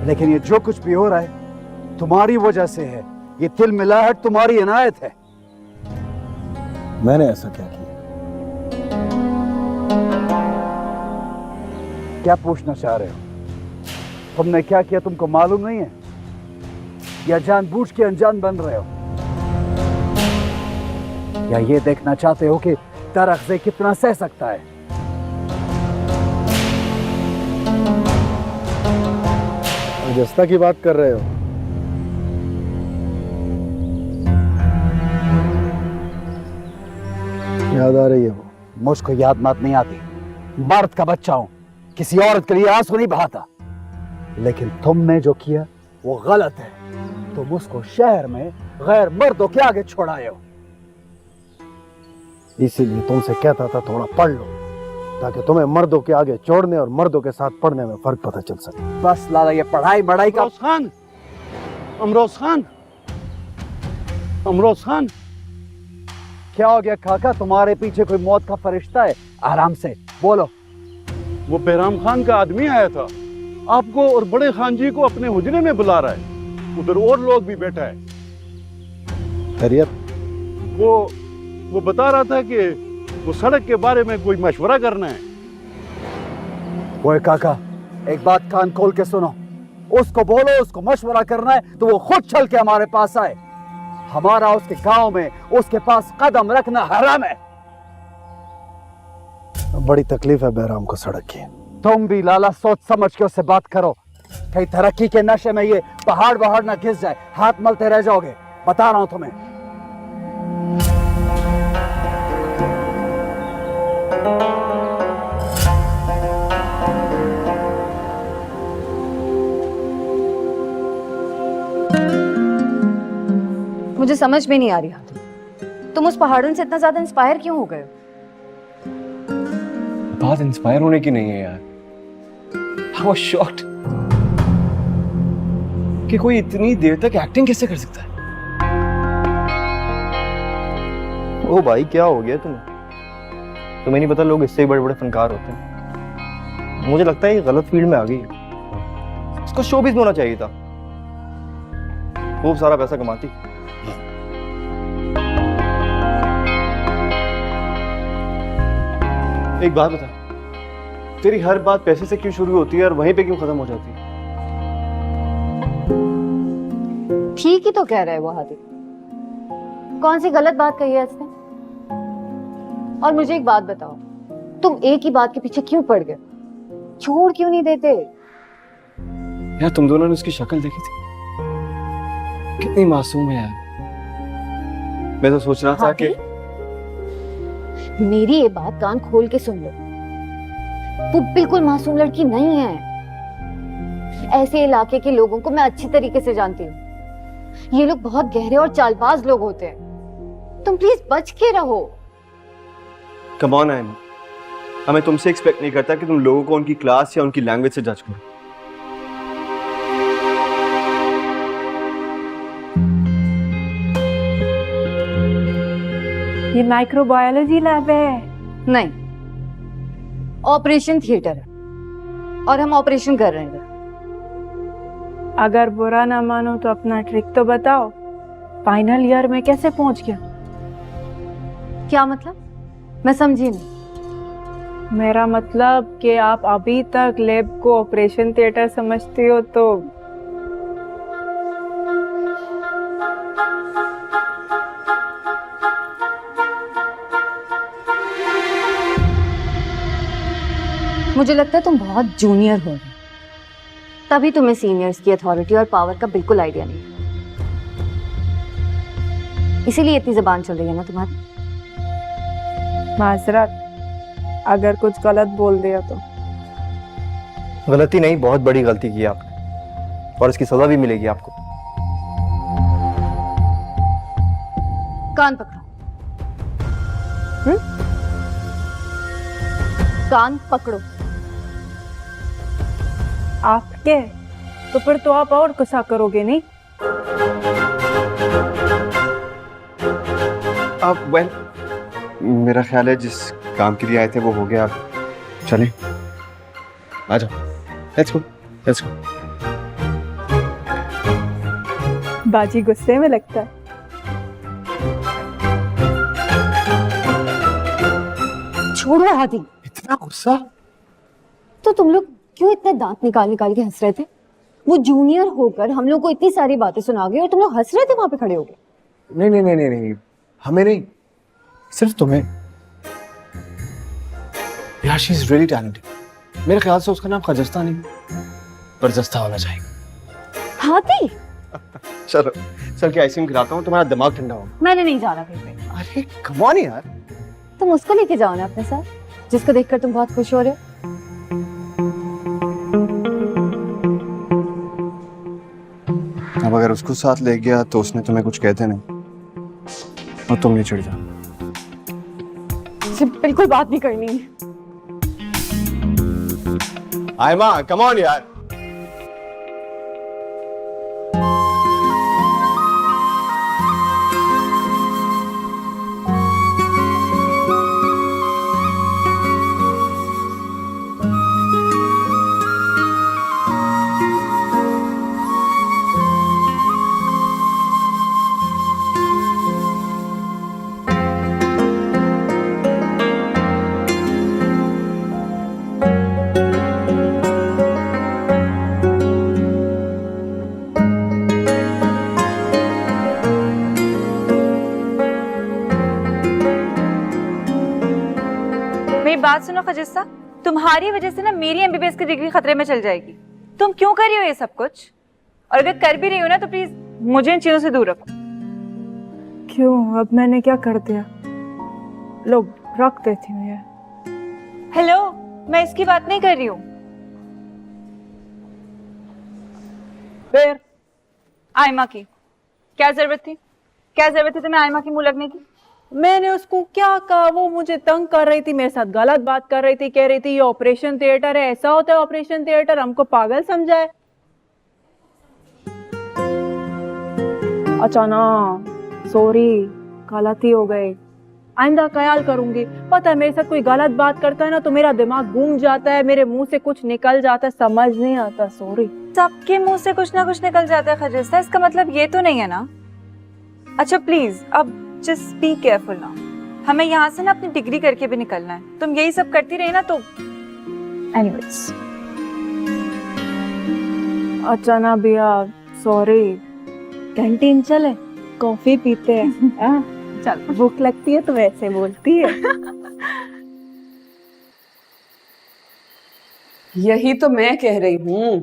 लेकिन ये जो कुछ भी हो रहा है तुम्हारी वजह से है। ये तिल मिलाहट तुम्हारी इनायत है। मैंने ऐसा क्या किया? क्या पूछना चाह रहे हो? तुमने क्या किया तुमको मालूम नहीं है, या जानबूझ के अनजान बन रहे हो, या ये देखना चाहते हो कि तरक्से कितना सह सकता है? जस्ता की बात कर रहे हो? याद आ रही है वो? मुझको याद मात नहीं आती। मर्द का बच्चा हूं, किसी औरत के लिए आंसू नहीं बहाता। लेकिन तुमने जो किया वो गलत है। तुम उसको शहर में गैर मर्दों के आगे छोड़ाए हो। इसीलिए तुमसे कहता था थोड़ा पढ़ लो, ताकि तुम्हें मर्दों के आगे छोड़ने और मर्दों के साथ पढ़ने में फर्क पता चल सके। बस लाला, ये पढ़ाई बड़ाई का। अमरोज खान, क्या हो गया काका? तुम्हारे पीछे कोई मौत का फरिश्ता है? आराम से बोलो। वो behram खान का आदमी आया था, आपको और बड़े खान जी को अपने हुजरे में बुला रहा है। उधर और लोग भी बैठा है। खैरियत? वो बता रहा था कि वो सड़क के बारे में कोई मशवरा करना है। ओए काका, एक बात कान खोल के सुनो। उसको बोलो उसको मशवरा करना है तो वो खुद चल के हमारे पास आए। हमारा उसके गांव में उसके पास कदम रखना हराम है। बड़ी तकलीफ है बहराम को सड़क की। तुम भी लाला सोच समझ के उससे बात करो। कहीं तरक्की के नशे में ये पहाड़ वहाड़ ना घिस जाए, हाथ मलते रह जाओगे। बता रहा हूं तुम्हें। मुझे समझ में नहीं आ रही, तुम उस पहाड़ों से इतना ज्यादा इंस्पायर क्यों हो गए हो? बात इंस्पायर होने की नहीं है यार। I was shocked कि कोई इतनी देर तक एक्टिंग कैसे कर सकता है। ओ भाई, क्या हो गया तुम्हें? तुम्हें नहीं पता लोग इससे ही बड़े बड़े फनकार होते हैं। मुझे लगता है ये गलत फील्ड में आ गई है। इसको शोबिज़ में होना चाहिए था। खूब सारा पैसा कमाती। एक बात बता, तेरी हर बात पैसे से क्यों शुरू होती है और वहीं पे क्यों खत्म हो जाती है? ठीक ही तो कह रहे हो हादी। कौन सी गलत बात कही है इसने? और मुझे एक बात बताओ, तुम एक ही बात के पीछे क्यों पड़ गए? छोड़ क्यों नहीं देते? यार तुम दोनों ने उसकी शक्ल देखी थी, कितनी मासूम है यार। मैं तो सोच रहा था कि मेरी ये बात कान खोल के सुन लो। वो बिल्कुल मासूम लड़की नहीं है। ऐसे इलाके के लोगों को मैं अच्छी तरीके से जानती हूँ। ये लोग बहुत गहरे और चालबाज लोग होते हैं। तुम प्लीज बच के रहो। कम ऑन आयमा, हमें तुमसे एक्सपेक्ट नहीं करता कि तुम लोगों को उनकी क्लास या उनकी लैंग्वेज से जज करो। ये माइक्रोबायोलॉजी लैब है। नहीं, ऑपरेशन थिएटर है और हम ऑपरेशन कर रहे हैं। अगर बुरा ना मानो तो अपना ट्रिक तो बताओ। फाइनल ईयर में कैसे पहुंच गया? क्या मतलब? मैं समझी नहीं। मेरा मतलब कि आप अभी तक लैब को ऑपरेशन थिएटर समझती हो तो मुझे लगता है तुम बहुत जूनियर हो रहे, तभी तुम्हें सीनियर्स की अथॉरिटी और पावर का बिल्कुल आइडिया नहीं। इसीलिए इतनी जबान चल रही है ना तुम्हारी। माजरत, अगर कुछ गलत बोल दिया तो। गलती नहीं, बहुत बड़ी गलती की आपने और इसकी सजा भी मिलेगी आपको। कान पकड़ो। कान पकड़ो। आपके तो फिर तो आप और गुस्सा करोगे नहीं? अब वेल, मेरा ख्याल है जिस काम के लिए आए थे वो हो गया। अब चलें, आ जाओ। Let's go, let's go. बाजी गुस्से में लगता है। छोड़ो हादी। इतना गुस्सा? तो तुम लोग क्यों इतने दांत निकाल निकाल के हंस रहे थे? वो जूनियर होकर हम लोग को इतनी सारी बातें सुना गए और तुम लोग हंस रहे थे वहां पे खड़े होकर। नहीं नहीं नहीं नहीं नहीं, हमें नहीं, सिर्फ तुम्हें। यार शी इज रियली टैलेंटेड। मेरे ख्याल से उसका नाम खजस्ता नहीं बरजस्ता होना चाहिए। हादी, चलो चल के आइसक्रीम खिलाता हूँ, तुम्हारा दिमाग ठंडा होगा। मैंने नहीं जाना कहीं पे। अरे कम ऑन यार। तुम उसको लेके जाओ ना अपने साथ, जिसको देखकर तुम बहुत खुश हो रहे हो। अब अगर उसको साथ ले गया तो उसने तुम्हें कुछ कहते नहीं और तुम नहीं चिढ़ जाओ। मुझे बिल्कुल बात नहीं करनी है। आयमा कम ऑन यार। मेरी बात सुनो खजिस्ता, तुम्हारी वजह से ना मेरी एमबीबीएस की डिग्री खतरे में चल जाएगी। तुम क्यों कर रही हो ये सब कुछ? और अगर कर भी रही हो ना तो प्लीज मुझे इन चीजों से दूर रखो। क्यों? अब मैंने क्या कर दिया? लोग रख देती हूँ यार। हेलो, मैं इसकी बात नहीं कर रही हूँ। फिर आयमा की क्या जरूरत थी? क्या जरूरत थी तुम्हें आयमा की मुंह लगने की? मैंने उसको क्या कहा? वो मुझे तंग कर रही थी, मेरे साथ गलत बात कर रही थी, कह रही थी ये ऑपरेशन थिएटर है, ऐसा होता है ऑपरेशन थिएटर, हमको पागल समझा है। अच्छा ना, सॉरी, गलती हो गई, आइंदा ख्याल करूंगी। पता है मेरे साथ कोई गलत बात करता है ना तो मेरा दिमाग घूम जाता है, मेरे मुंह से कुछ निकल जाता है, समझ नहीं आता। सॉरी। सबके मुंह से कुछ ना कुछ निकल जाता है खजिस्ता, इसका मतलब ये तो नहीं है ना? अच्छा प्लीज अब जस्ट बी केयरफुल ना। हमें यहाँ से ना अपनी डिग्री करके भी निकलना है। तुम यही सब करती रही ना तो एनीवेज। अच्छा ना भैया, सॉरी, कैंटीन चले, कॉफी पीते हैं। चल, भूख लगती है तो वैसे बोलती है। यही तो मैं कह रही हूँ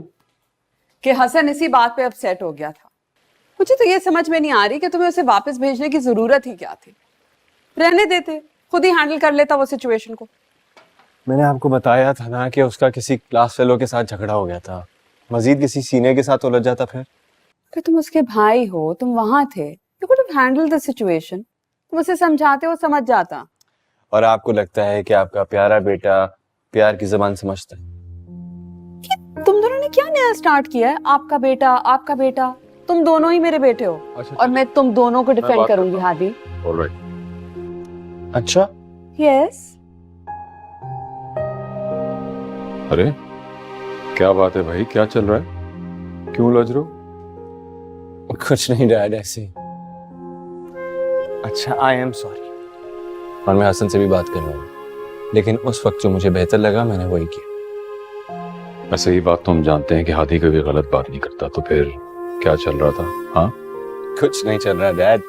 कि हसन इसी बात पे अपसेट हो गया था। मुझे तो ये समझ में नहीं आ रही कि तुम्हें उसे वापस भेजने की जरूरत ही क्या थी। रहने देते, खुद ही हैंडल कर लेता वो सिचुएशन को। मैंने आपको बताया था ना कि उसका किसी क्लास फेलो के साथ झगड़ा हो गया था, मजीद किसी सीनियर के साथ उलझ जाता फिर तुम उसके भाई हो, तुम वहां थे, you could have handled the situation. तुम उसे समझाते हो, समझ जाता। और आपको लगता है कि आपका प्यारा बेटा प्यार की जबान समझता है? तुम दोनों ने क्या नया स्टार्ट किया है? आपका बेटा, आपका बेटा, तुम दोनों ही मेरे बेटे हो। और मैं तुम दोनों को डिफेंड करूंगी हादी। अच्छा, यस। अरे क्या बात है भाई, क्या चल रहा है? क्यों लज रहे हो? कुछ नहीं डैड, ऐसे ही। अच्छा, आई एम सॉरी। और मैं हसन से भी बात कर रहा हूँ, लेकिन उस वक्त जो मुझे बेहतर लगा मैंने वही किया। वैसे ये बात तो हम जानते हैं कि हादी कभी गलत बात नहीं करता, तो फिर क्या चल रहा था? हाँ, कुछ नहीं चल रहा dad.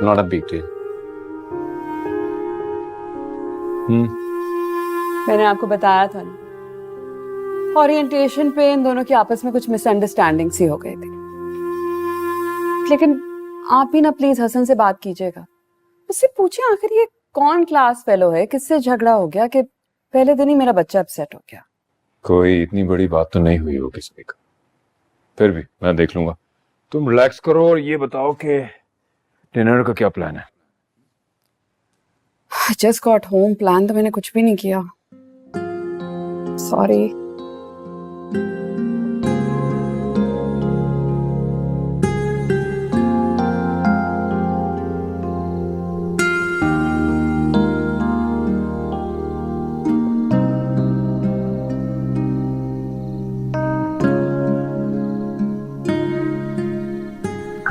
Not a big deal. मैंने आपको बताया था ना, ओरिएंटेशन पे इन दोनों की आपस में कुछ मिसअंडरस्टैंडिंग सी हो गई थी। लेकिन आप भी ना प्लीज हसन से बात कीजिएगा, उससे पूछे आखिर ये कौन क्लास फेलो है, किससे झगड़ा हो गया कि पहले दिन ही मेरा बच्चा अपसेट हो गया। कोई इतनी बड़ी बात तो नहीं हुई हो किसी का, फिर भी मैं देख लूंगा। तुम रिलैक्स करो और ये बताओ कि डिनर का क्या प्लान है? जस्ट गॉट होम, प्लान तो मैंने कुछ भी नहीं किया। सॉरी।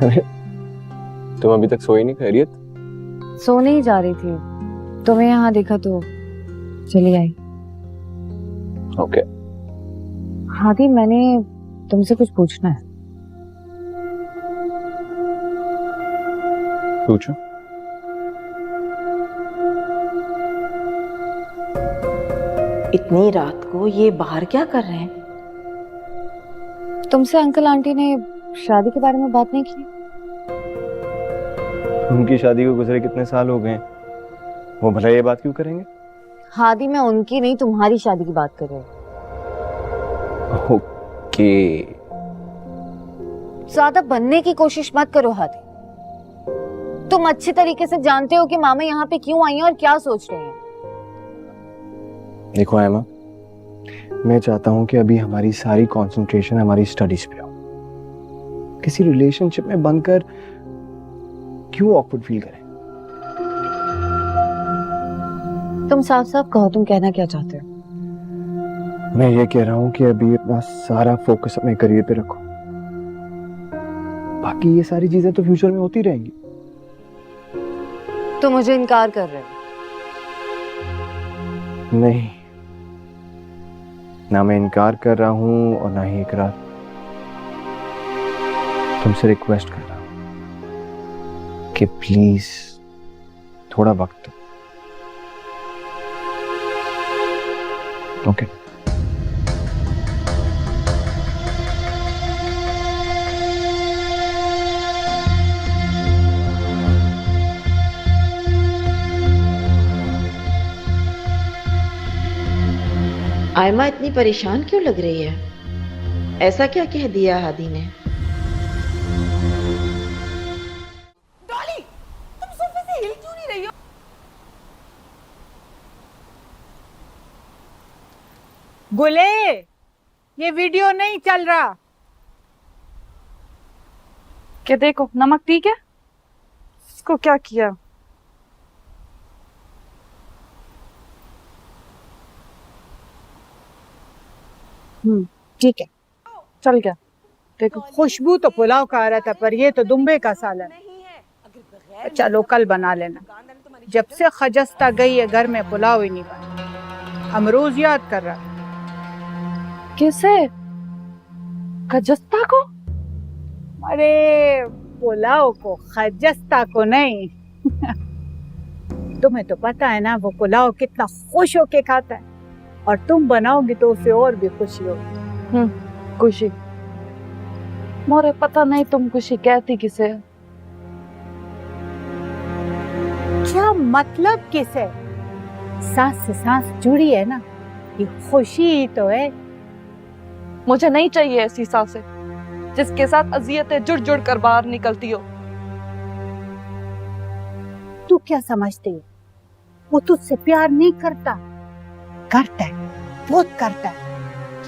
अरे तुम अभी तक सोई नहीं? खैरियत? सोने ही जा रही थी, तुम्हें यहाँ देखा तो चली आई। ओके। हादी, मैंने तुमसे कुछ पूछना है। पूछो। इतनी रात को ये बाहर क्या कर रहे हैं? तुमसे अंकल आंटी ने शादी के बारे में बात नहीं की? उनकी शादी को गुजरे कितने साल हो गए, वो भला ये बात क्यों करेंगे? हादी, मैं उनकी नहीं तुम्हारी शादी की बात कर रही हूँ। ओके। ज्यादा बनने की कोशिश मत करो हादी। तुम अच्छी तरीके से जानते हो कि मामा यहाँ पे क्यों आई हैं और क्या सोच रही हैं। देखो एमा, मैं चाहता हूँ कि अभी हमारी सारी कंसंट्रेशन हमारी स्टडीज पे हो। किसी रिलेशनशिप में बनकर क्यों ऑकवर्ड फील करें? तुम साफ साफ कहो, तुम कहना क्या चाहते हो? मैं ये कह रहा हूँ कि अभी अपना सारा फोकस अपने करियर पे रखो। बाकी ये सारी चीजें तो फ्यूचर में होती रहेंगी। तुम मुझे इनकार कर रहे हो? नहीं, ना मैं इनकार कर रहा हूँ और ना ही इकरार। तुमसे रिक्वेस्ट कर रहा हूँ कि प्लीज थोड़ा वक्त दो। ओके? आयमा इतनी परेशान क्यों लग रही है? ऐसा क्या कह दिया हादी ने? डॉली, तुम सोफे से हिल क्यों नहीं रही हो? गुले, ये वीडियो नहीं चल रहा। क्या देखो, नमक ठीक है? इसको क्या किया? ठीक है। चल गया। देखो, खुशबू तो पुलाव का आ रहा था, पर ये तो दुम्बे का सालन। चलो कल बना लेना। जब से खजस्ता गई है घर में पुलाव ही नहीं बना। अमरूज याद कर रहा। किसे? खजस्ता को? अरे पुलाव को, खजस्ता को नहीं। तुम्हें तो पता है ना वो पुलाव कितना खुश होके खाता है, और तुम बनाओगी तो उसे और भी खुशी होगी। खुशी? मोरे पता नहीं तुम खुशी कहती किसे? क्या मतलब किसे? सांस से सांस जुड़ी है ना, ये खुशी ही तो है। मुझे नहीं चाहिए ऐसी सांसें जिसके साथ अजियतें जुड़ जुड़ कर बाहर निकलती हो। तू क्या समझती है? वो तुझसे प्यार नहीं करता? करता है, बहुत करता है।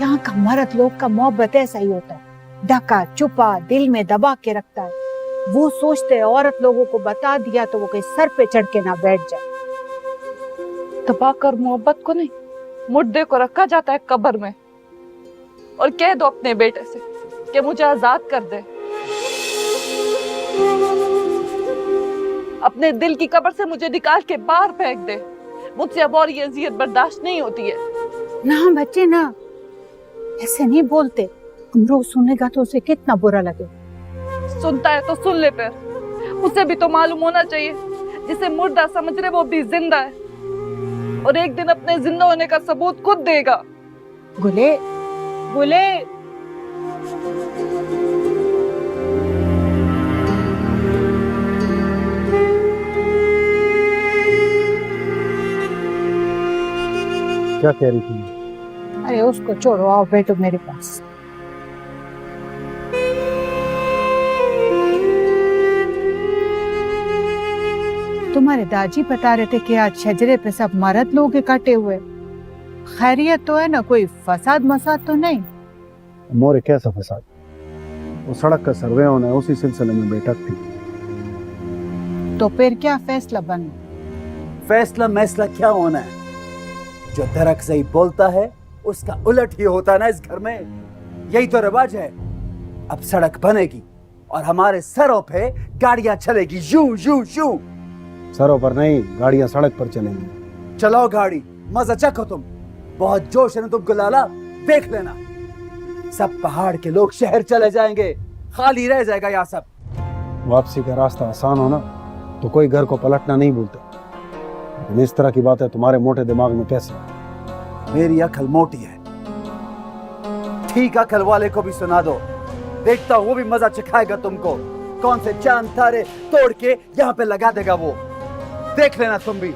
यहाँ का मर्द लोग का मोहब्बत ऐसा ही होता है, ढका छुपा, दिल में दबा के रखता है। वो सोचते हैं औरत लोगों को बता दिया तो वो कहीं सर पे चढ़ के ना बैठ जाए। दबाकर मोहब्बत को नहीं, मुर्दे को रखा जाता है कब्र में। और कह दो अपने बेटे से कि मुझे आजाद कर दे। अपने दिल की कब्र से मुझे निकाल के बाहर फेंक दे। मुझसे अब और ये अजियत बर्दाश्त नहीं होती है। ना बच्चे ना, ऐसे नहीं बोलते। अमरूद सुनेगा तो उसे कितना बुरा लगे। सुनता है तो सुन ले, फिर उसे भी तो मालूम होना चाहिए जिसे मुर्दा समझ रहे वो भी जिंदा है, और एक दिन अपने जिंदा होने का सबूत खुद देगा। गुले, गुले, क्या कह रही थी? अरे उसको छोड़ो, आओ बैठो मेरे पास। तुम्हारे दादी बता रहे थे कि आज शजरे पे सब मर्द लोग इकट्ठे हुए। खैरियत तो है ना? कोई फसाद मसाद तो नहीं? मोरे कैसा फसाद? वो सड़क का सर्वे होना है, उसी सिलसिले में बैठक थी। तो फिर क्या फैसला बना? फैसला मैसला क्या होना है? जो दरक सही बोलता है उसका उलट ही होता है ना इस घर में। यही तो रिवाज है। अब सड़क बनेगी और हमारे सरों पे गाड़ियां चलेगी यू यू यू। सरों पर नहीं, गाड़ियां सड़क पर चलेंगी। चलाओ गाड़ी, मजा चखो तुम। बहुत जोश है ना तुमको लाला, देख लेना सब पहाड़ के लोग शहर चले जाएंगे, खाली रह जाएगा यहाँ सब। वापसी का रास्ता आसान हो ना तो कोई घर को पलटना नहीं भूलता, लेकिन इस तरह की बातें तुम्हारे मोटे दिमाग में कैसे? मेरी अकल मोटी है, ठीक अकल वाले को भी सुना दो, देखता हूँ वो भी मजा चखाएगा तुमको। कौन से चांद तारे तोड़ के यहाँ पे लगा देगा वो, देख लेना तुम भी।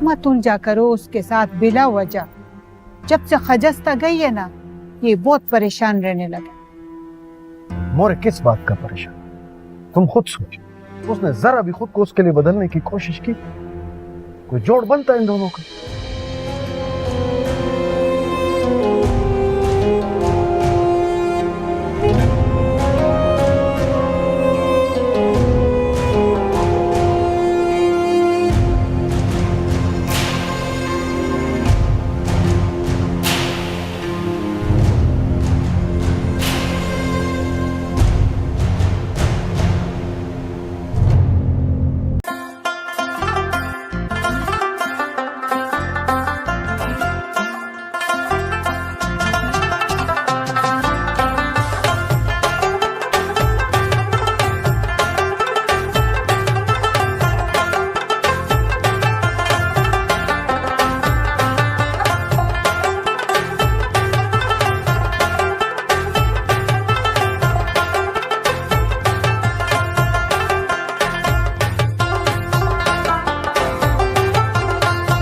मत उलझा करो उसके साथ बिला वजह। जब से खजस्ता गई है ना, ये बहुत परेशान रहने लगा। मोरे किस बात का परेशान? तुम खुद सोचो, उसने जरा भी खुद को उसके लिए बदलने की कोशिश की? कोई जोड़ बनता है इन दोनों का?